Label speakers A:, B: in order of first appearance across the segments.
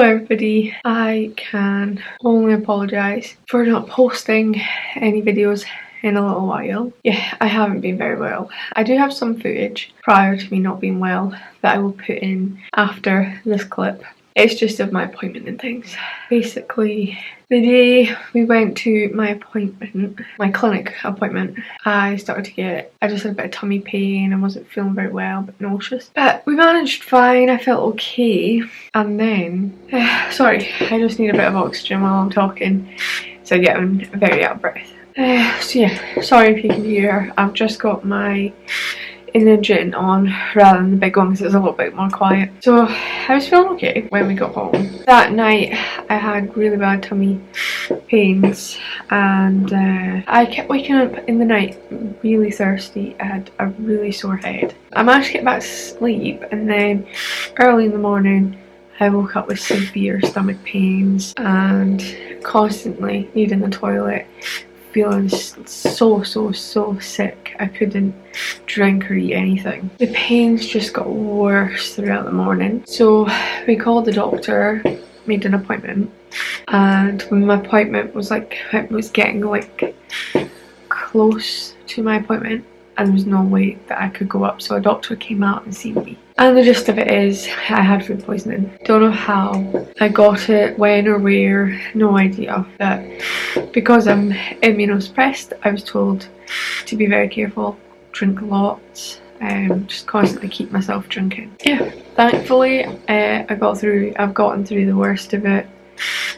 A: everybody, I can only apologise for not posting any videos in a little while. Yeah, I haven't been very well. I do have some footage prior to me not being well that I will put in after this clip. It's just of my appointment and things. Basically, the day we went to my appointment, my clinic appointment, I just had a bit of tummy pain and wasn't feeling very well, but nauseous. But we managed fine, I felt okay. And then, sorry, I just need a bit of oxygen while I'm talking, so yeah, I'm very out of breath. So yeah, sorry if you can hear, I've just got my Imogen on rather than the big one because it's a little bit more quiet. So I was feeling okay when we got home. That night I had really bad tummy pains and I kept waking up in the night really thirsty. I had a really sore head. I managed to get back to sleep and then early in the morning I woke up with severe stomach pains and constantly needing the toilet, feeling so sick. I couldn't drink or eat anything. The pains just got worse throughout the morning. So we called the doctor, made an appointment, and when my appointment was it was getting close to my appointment and there was no way that I could go up, so a doctor came out and seen me. And the gist of it is I had food poisoning. Don't know how I got it, when or where, no idea. But because I'm immunosuppressed, I was told to be very careful, drink lots, just constantly keep myself drinking. Yeah, thankfully I've gotten through the worst of it,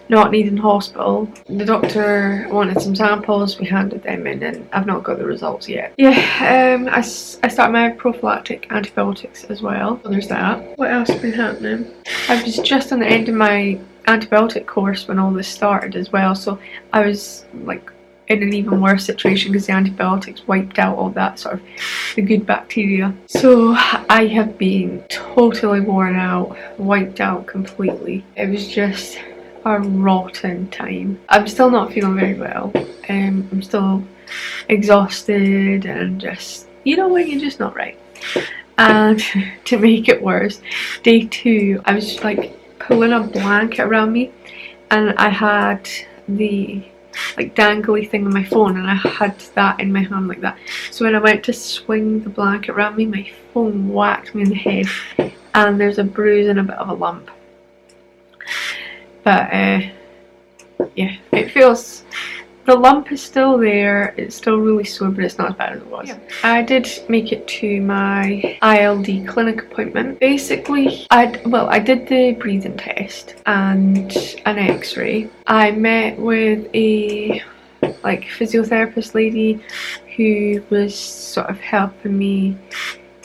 A: not needing hospital. The doctor wanted some samples, we handed them in and I've not got the results yet. Yeah, I started my prophylactic antibiotics as well, so there's that. What else has been happening? I was just on the end of my antibiotic course when all this started as well, so I was in an even worse situation because the antibiotics wiped out all that sort of the good bacteria. So I have been totally worn out, wiped out completely. It was just a rotten time. I'm still not feeling very well. I'm still exhausted and just, you know when you're just not right. And to make it worse, day 2 I was just pulling a blanket around me and I had the dangly thing on my phone and I had that in my hand like that. So when I went to swing the blanket around me, my phone whacked me in the head and there's a bruise and a bit of a lump. But yeah, it feels, the lump is still there, it's still really sore, but it's not as bad as it was. Yeah. I did make it to my ILD clinic appointment. Basically, I did the breathing test and an x-ray. I met with a physiotherapist lady who was sort of helping me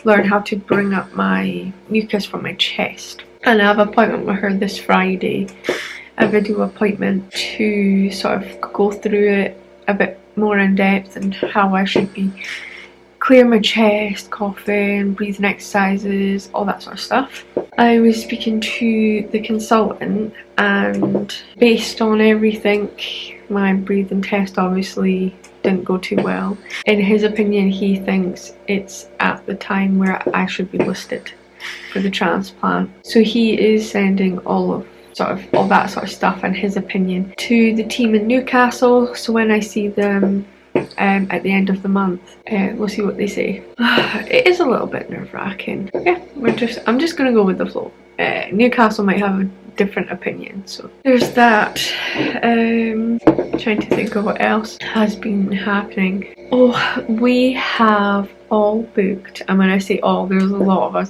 A: learn how to bring up my mucus from my chest. And I have an appointment with her this Friday, a video appointment to sort of go through it a bit more in depth and how I should be clearing my chest, coughing, breathing exercises, all that sort of stuff. I was speaking to the consultant and based on everything, my breathing test obviously didn't go too well. In his opinion, he thinks it's at the time where I should be listed for the transplant. So he is sending all that sort of stuff and his opinion to the team in Newcastle, so when I see them at the end of the month, we'll see what they say. It is a little bit nerve-wracking. Yeah, I'm just gonna go with the flow. Newcastle might have a different opinion, so there's that. Trying to think of what else has been happening. Oh, we have all booked, and when I say all, there's a lot of us,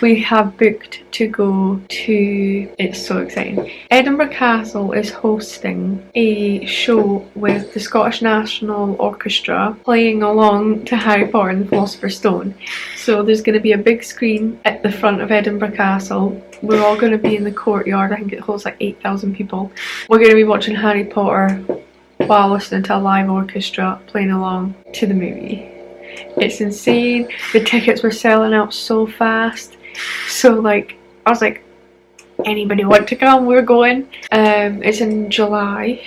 A: we have booked to go to, it's so exciting, Edinburgh Castle is hosting a show with the Scottish National Orchestra playing along to Harry Potter and the Philosopher's Stone. So there's going to be a big screen at the front of Edinburgh Castle. We're all going to be in the courtyard. I think it holds 8,000 people. We're going to be watching Harry Potter while listening to a live orchestra playing along to the movie. It's insane. The tickets were selling out so fast. So I was like, anybody want to come? We're going. It's in July.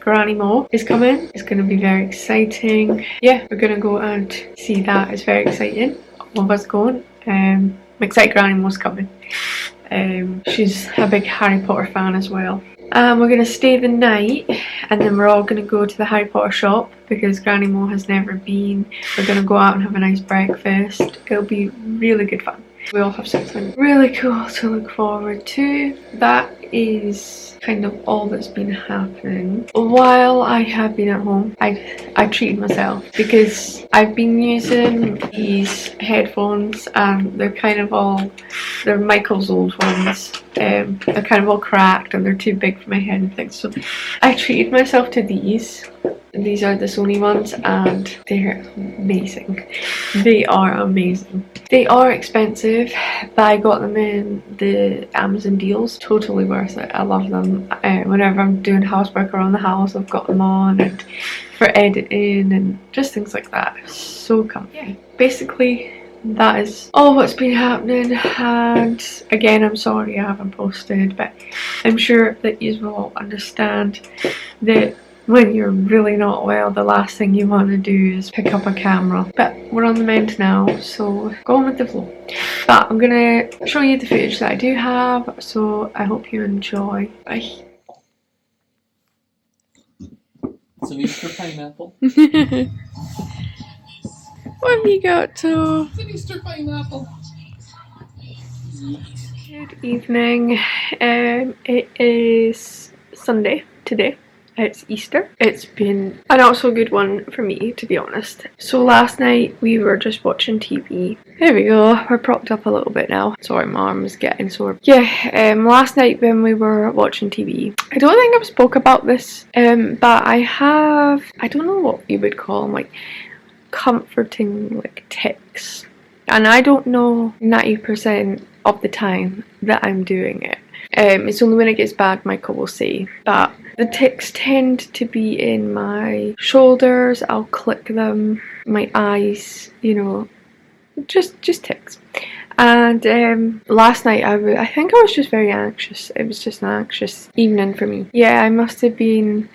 A: Granny Mo is coming. It's going to be very exciting. Yeah, we're going to go and see that. It's very exciting. All of us going. I'm excited Granny Mo's coming. She's a big Harry Potter fan as well. We're going to stay the night, and then we're all going to go to the Harry Potter shop because Granny Mo has never been. We're going to go out and have a nice breakfast. It'll be really good fun. We all have something really cool to look forward to. That is kind of all that's been happening. While I have been at home, I treated myself because I've been using these headphones and they're Michael's old ones. They're kind of all cracked and they're too big for my head and things. So I treated myself to these. These are the Sony ones and they're amazing. They are amazing. They are expensive, but I got them in the Amazon deals. Totally worth it. I love them. Whenever I'm doing housework around the house, I've got them on, and for editing and just things like that. So comfy. Yeah. Basically, that is all what's been happening, and again, I'm sorry I haven't posted, but I'm sure that you will all understand that when you're really not well, the last thing you want to do is pick up a camera. But we're on the mend now, so go on with the flow. But I'm gonna show you the footage that I do have, so I hope you enjoy. Bye.
B: It's an Easter pineapple.
A: What have you got to?
B: It's an Easter pineapple.
A: Good evening. It is Sunday today. It's Easter. It's been a not so good one for me, to be honest. So last night we were just watching TV. There we go, we're propped up a little bit now. Sorry, my arm is getting sore. Yeah, last night when we were watching TV, I don't think I've spoke about this, but I don't know what you would call them, like comforting like tics. And I don't know 90% of the time that I'm doing it. It's only when it gets bad Michael will say, but the tics tend to be in my shoulders. I'll click them, my eyes, you know, just tics. And last night I think I was just very anxious. It was just an anxious evening for me. Yeah, I must have been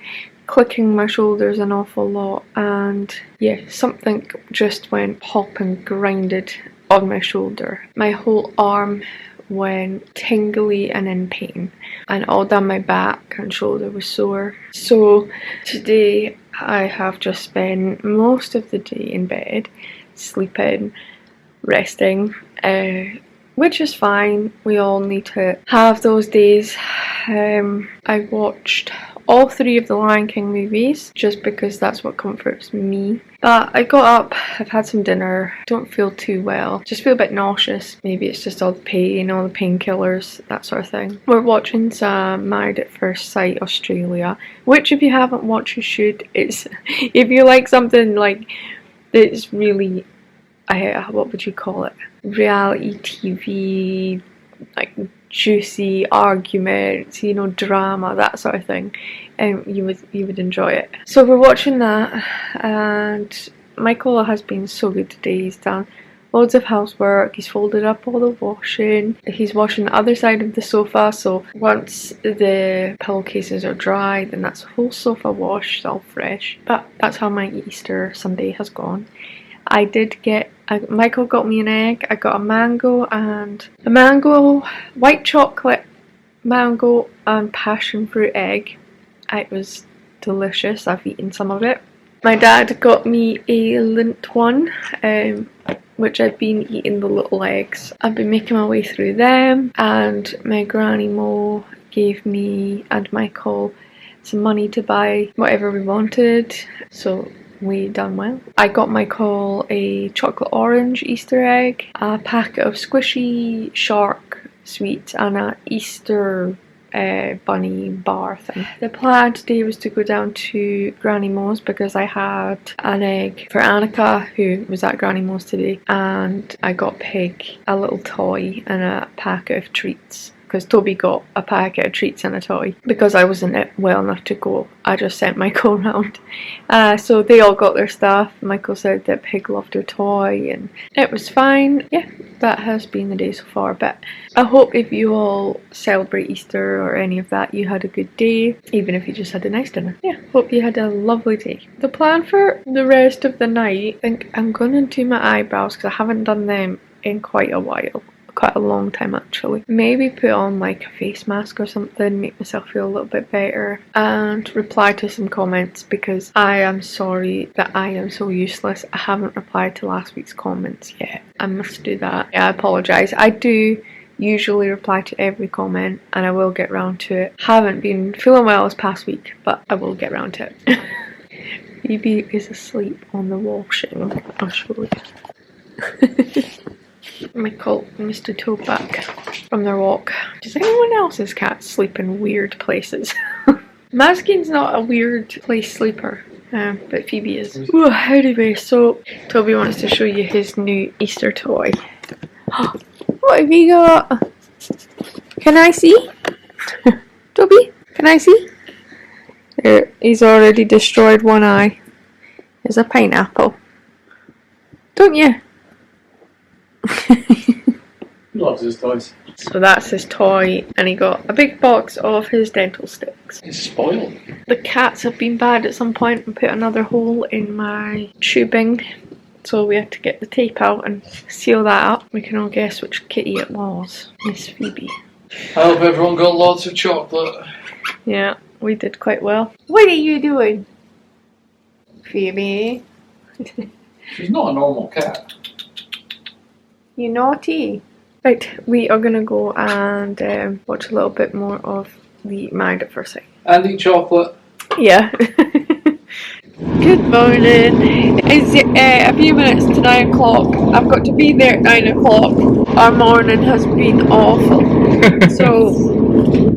A: clicking my shoulders an awful lot, and yeah, something just went pop and grinded on my shoulder. My whole arm went tingly and in pain, and all down my back and shoulder was sore. So today I have just spent most of the day in bed, sleeping, resting, which is fine. We all need to have those days. I watched all 3 of the Lion King movies just because that's what comforts me. But I got up, I've had some dinner, don't feel too well, just feel a bit nauseous. Maybe it's just all the pain, all the painkillers, that sort of thing. We're watching some Married at First Sight Australia, which if you haven't watched you should. It's if you like something like it's really, what would you call it? Reality TV, like juicy arguments, you know, drama, that sort of thing, and you would enjoy it. So we're watching that, and Michael has been so good today. He's done loads of housework, he's folded up all the washing, he's washing the other side of the sofa, so once the pillowcases are dry, then that's the whole sofa washed, all fresh. But that's how my Easter Sunday has gone. I did get, Michael got me an egg. I got a mango, white chocolate mango and passion fruit egg. It was delicious. I've eaten some of it. My dad got me a Lindt one, which I've been eating the little eggs. I've been making my way through them, and my Granny Mo gave me and Michael some money to buy whatever we wanted. So we done well. I got Michael a chocolate orange Easter egg, a packet of squishy shark sweets, and a Easter bunny bar thing. The plan today was to go down to Granny Mo's because I had an egg for Annika, who was at Granny Mo's today, and I got Pig a little toy and a packet of treats. Because Toby got a packet of treats and a toy. Because I wasn't well enough to go, I just sent Michael around. So they all got their stuff. Michael said that Pig loved her toy, and it was fine. Yeah, that has been the day so far. But I hope if you all celebrate Easter or any of that, you had a good day. Even if you just had a nice dinner. Yeah, hope you had a lovely day. The plan for the rest of the night, I think I'm going to do my eyebrows because I haven't done them in quite a while. quite a long time actually. Maybe put on like a face mask or something, make myself feel a little bit better, and reply to some comments, because I am sorry that I am so useless. I haven't replied to last week's comments yet. I must do that. Yeah, I apologise. I do usually reply to every comment and I will get round to it. Haven't been feeling well this past week, but I will get round to it. Phoebe is asleep on the washing. I'll show you. Michael and Mr. Toadback from their walk. Does anyone else's cat sleep in weird places? Maskin's not a weird place sleeper, but Phoebe is. Ooh, anyway, so Toby wants to show you his new Easter toy. What have you got? Can I see? Toby, can I see? There, he's already destroyed one eye. There's a pineapple. Don't you?
B: He loves his toys.
A: So that's his toy, and he got a big box of his dental sticks.
B: He's spoiled.
A: The cats have been bad at some point and put another hole in my tubing, so we had to get the tape out and seal that up. We can all guess which kitty it was. Miss Phoebe.
B: I hope everyone got lots of chocolate.
A: Yeah, we did quite well. What are you doing, Phoebe?
B: She's not a normal cat.
A: You naughty. Right, we are gonna go and watch a little bit more of the Married at First Sight.
B: And eat chocolate.
A: Yeah. Good morning. It's a few minutes to 9 o'clock. I've got to be there at 9 o'clock. Our morning has been awful. So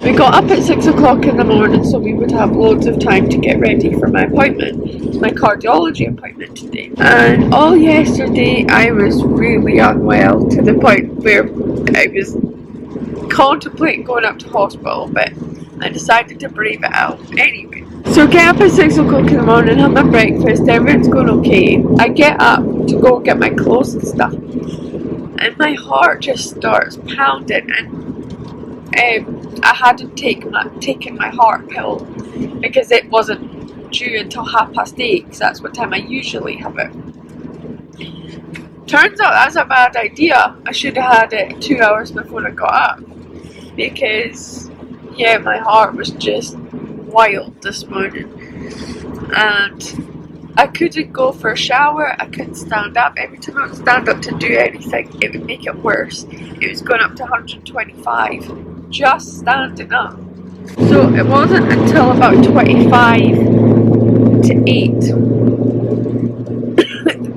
A: we got up at 6 o'clock in the morning so we would have loads of time to get ready for my appointment. It's my cardiology appointment today. And all yesterday I was really unwell to the point where I was contemplating going up to hospital, but I decided to brave it out anyway. So get up at 6 o'clock in the morning, have my breakfast, everything's going okay. I get up to go get my clothes and stuff, and my heart just starts pounding, and I hadn't taken my heart pill because it wasn't due until 8:30, because that's what time I usually have it. Turns out that's a bad idea. I should have had it 2 hours before I got up, because yeah, my heart was just wild this morning, and I couldn't go for a shower. I couldn't stand up. Every time I would stand up to do anything, it would make it worse. It was going up to 125 just standing up. So it wasn't until about 25 to 8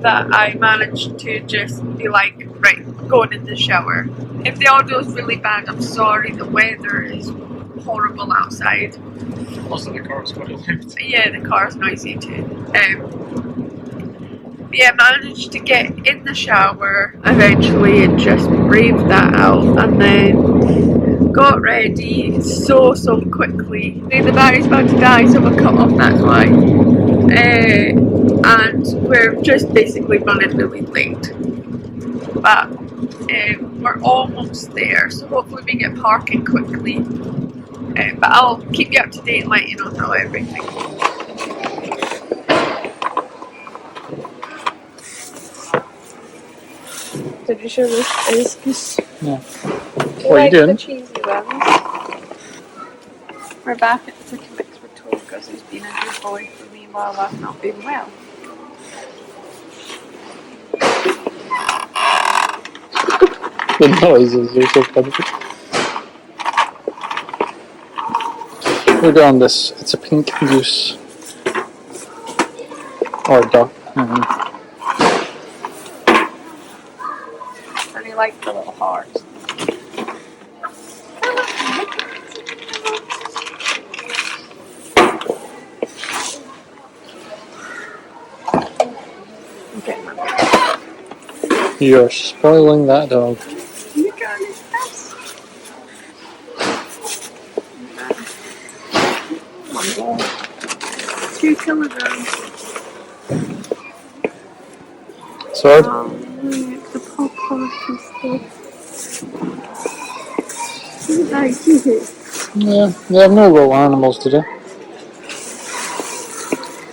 A: that I managed to just be like, right, going in the shower. If the audio is really bad, I'm sorry. The weather is horrible outside.
B: Also, the car's quite loud.
A: Yeah, the car's noisy too. Yeah, managed to get in the shower eventually and just braved that out, and then got ready so quickly. The battery's about to die, so we'll cut off, that's why. And we're just basically running really late. But we're almost there, so hopefully we get parking quickly. But I'll keep you up to date and let you know how everything goes. Did you show this?
B: No.
A: What are you doing? The cheesy ones. We're back at the Chicken Mix with Toad because he's been a good boy for me while I've not been well.
B: The noises are so funny. We're doing this. It's a pink goose. Or duck.
A: And he likes the little hearts.
B: You're spoiling that dog.
A: You got his best. Oh my god. 2 kilograms.
B: Sword?
A: The popcorn and stuff. Isn't that cute?
B: Yeah, they have no real animals today.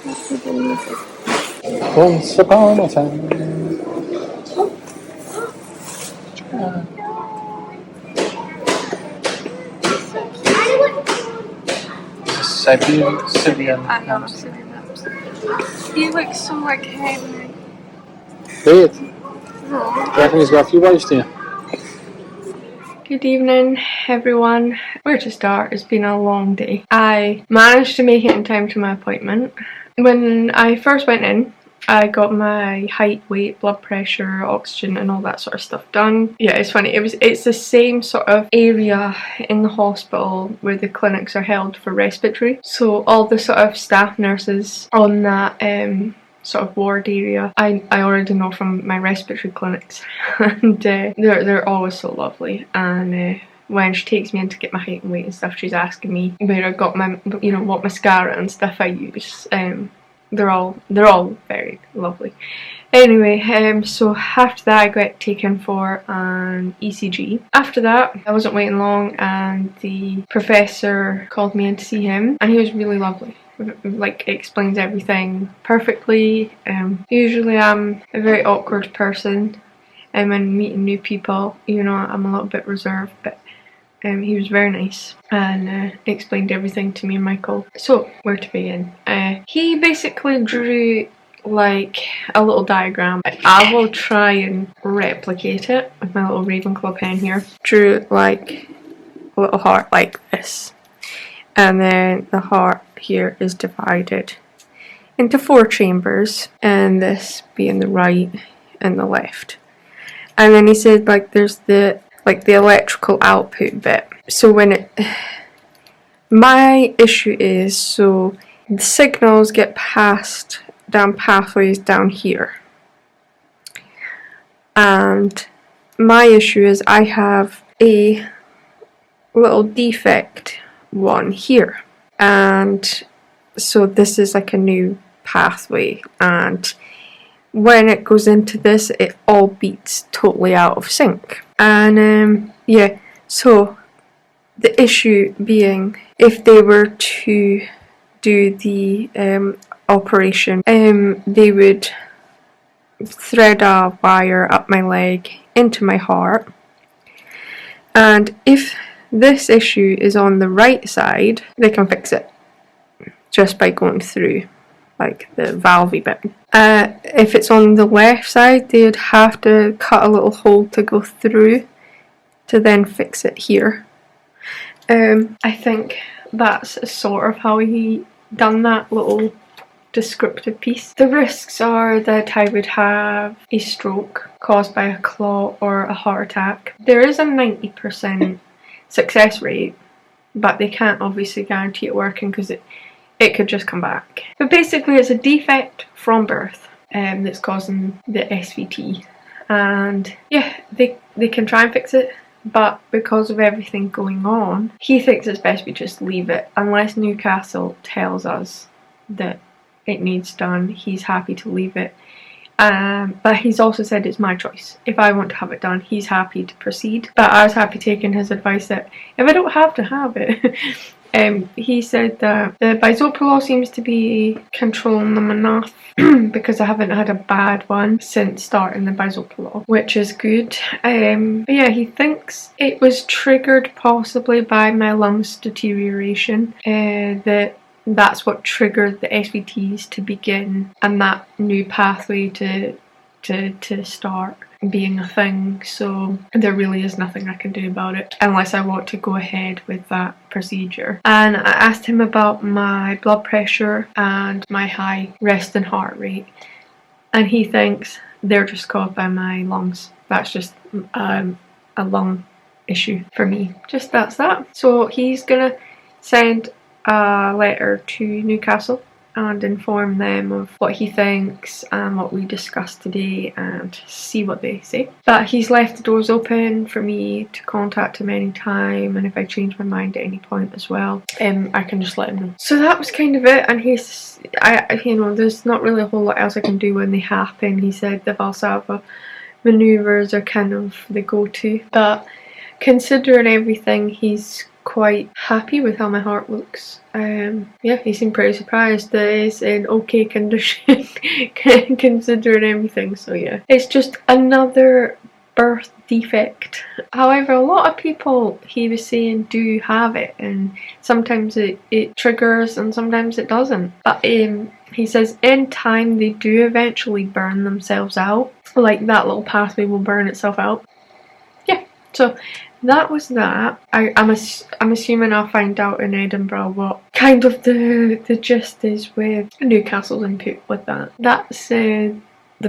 A: That's adorable.
B: Once upon a time. Siberian
A: I know,
B: hamster.
A: Siberian hamster. He looks so like Henry.
B: Great.
A: No.
B: I reckon he's got a few wives to you.
A: Good evening, everyone. Where to start? It's been a long day. I managed to make it in time to my appointment. When I first went in, I got my height, weight, blood pressure, oxygen and all that sort of stuff done. Yeah, it's funny. It's the same sort of area in the hospital where the clinics are held for respiratory. So all the sort of staff nurses on that sort of ward area, I already know from my respiratory clinics, and they're always so lovely. And when she takes me in to get my height and weight and stuff, she's asking me where I got my, you know, what mascara and stuff I use. They're all very lovely. Anyway, so after that I got taken for an ECG. After that I wasn't waiting long and the professor called me in to see him, and he was really lovely. Like, explains everything perfectly. Usually I'm a very awkward person, and when meeting new people, you know, I'm a little bit reserved, but he was very nice and explained everything to me and Michael. So, where to begin? He basically drew like a little diagram. I will try and replicate it with my little Ravenclaw pen here. Drew like a little heart like this. And then the heart here is divided into 4 chambers, and this being the right and the left. And then he said like there's the electrical output bit. So when my issue is, so the signals get passed down pathways down here, and my issue is I have a little defect one here, and so this is like a new pathway, and when it goes into this it all beats totally out of sync. And yeah, so the issue being, if they were to do the operation, they would thread a wire up my leg into my heart, and if this issue is on the right side, they can fix it just by going through like the valvey bit. If it's on the left side, they'd have to cut a little hole to go through to then fix it here. I think that's sort of how he done that little descriptive piece. The risks are that I would have a stroke caused by a clot or a heart attack. There is a 90% success rate, but they can't obviously guarantee it working because it could just come back. But basically it's a defect from birth that's causing the SVT, and yeah, they can try and fix it, but because of everything going on, he thinks it's best we just leave it. Unless Newcastle tells us that it needs done, he's happy to leave it. But he's also said it's my choice. If I want to have it done, he's happy to proceed. But I was happy taking his advice that if I don't have to have it, he said that the bisoprolol seems to be controlling them enough because I haven't had a bad one since starting the bisoprolol, which is good. But yeah, he thinks it was triggered possibly by my lungs deterioration, that's what triggered the SVTs to begin, and that new pathway to start being a thing. So there really is nothing I can do about it unless I want to go ahead with that procedure. And I asked him about my blood pressure and my high resting heart rate, and he thinks they're just caused by my lungs. That's just a lung issue for me. Just that's that. So he's gonna send a letter to Newcastle and inform them of what he thinks and what we discussed today and see what they say. But he's left the doors open for me to contact him anytime, and if I change my mind at any point as well, I can just let him know. So that was kind of it, and you know, there's not really a whole lot else I can do when they happen. He said the Valsalva manoeuvres are kind of the go-to, but considering everything, he's quite happy with how my heart looks. Yeah, he seemed pretty surprised that it's in okay condition considering everything. So yeah, it's just another birth defect. However, a lot of people, he was saying, do have it, and sometimes it triggers and sometimes it doesn't. But he says in time they do eventually burn themselves out. Like that little pathway will burn itself out. Yeah, so that was that. I'm assuming I'll find out in Edinburgh what kind of the gist is with Newcastle's input with that. That's the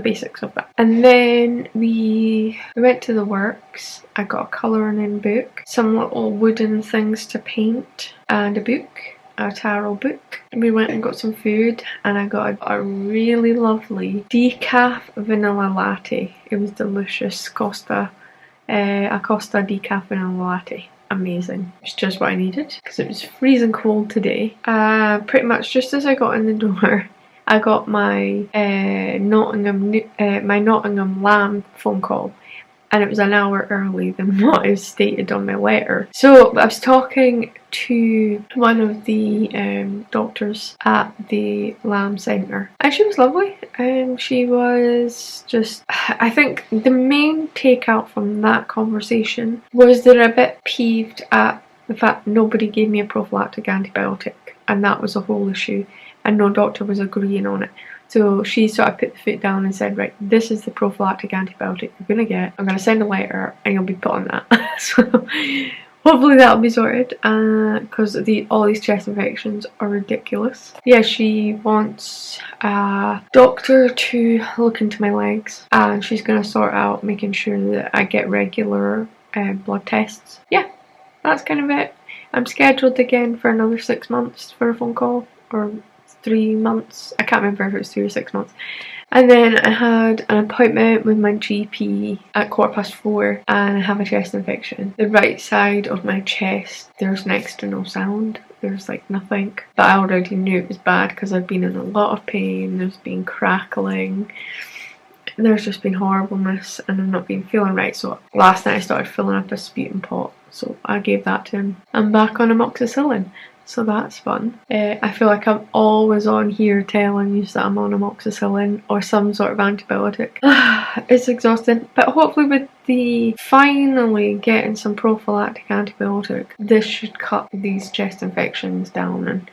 A: basics of that. And then we went to the works. I got a colouring in book, some little wooden things to paint, and a book, a tarot book. We went and got some food, and I got a really lovely decaf vanilla latte. It was delicious. A Costa decaf vanilla latte. Amazing. It's just what I needed because it was freezing cold today. Pretty much just as I got in the door, I got my Nottingham Lamb phone call, and it was an hour early than what I stated on my letter. So I was talking to one of the doctors at the Lamb Centre, and she was lovely. She was just, I think the main takeout from that conversation was they're a bit peeved at the fact nobody gave me a prophylactic antibiotic, and that was a whole issue, and no doctor was agreeing on it. So she sort of put the foot down and said, right, this is the prophylactic antibiotic you're going to get. I'm going to send a letter and you'll be put on that. So hopefully that'll be sorted, because all these chest infections are ridiculous. Yeah, she wants a doctor to look into my legs, and she's going to sort out making sure that I get regular blood tests. Yeah, that's kind of it. I'm scheduled again for another 6 months for a phone call, or 3 months. I can't remember if it was 3 or 6 months. And then I had an appointment with my GP at 4:15, and I have a chest infection. The right side of my chest, there's next to no sound. There's like nothing. But I already knew it was bad because I've been in a lot of pain. There's been crackling. There's just been horribleness, and I've not been feeling right. So last night I started filling up a sputum pot. So I gave that to him. I'm back on amoxicillin. So that's fun. I feel like I'm always on here telling you that I'm on amoxicillin or some sort of antibiotic. It's exhausting, but hopefully with the finally getting some prophylactic antibiotic, this should cut these chest infections down and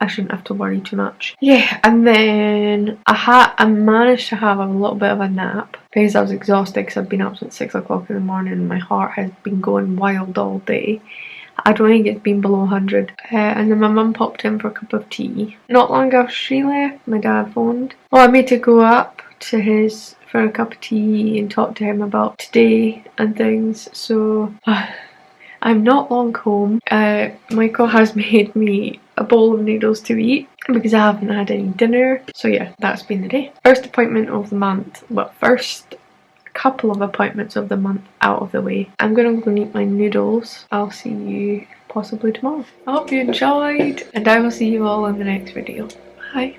A: I shouldn't have to worry too much. Yeah, and then I managed to have a little bit of a nap because I was exhausted because I've been up since 6 o'clock in the morning and my heart has been going wild all day. I don't think it's been below 100. And then my mum popped in for a cup of tea. Not long after she left, my dad phoned. Oh, I made to go up to his for a cup of tea and talk to him about today and things. So I'm not long home. Michael has made me a bowl of noodles to eat because I haven't had any dinner. So yeah, that's been the day. First appointment of the month. Well, first couple of appointments of the month out of the way. I'm gonna go and eat my noodles. I'll see you possibly tomorrow. I hope you enjoyed, and I will see you all in the next video. Bye.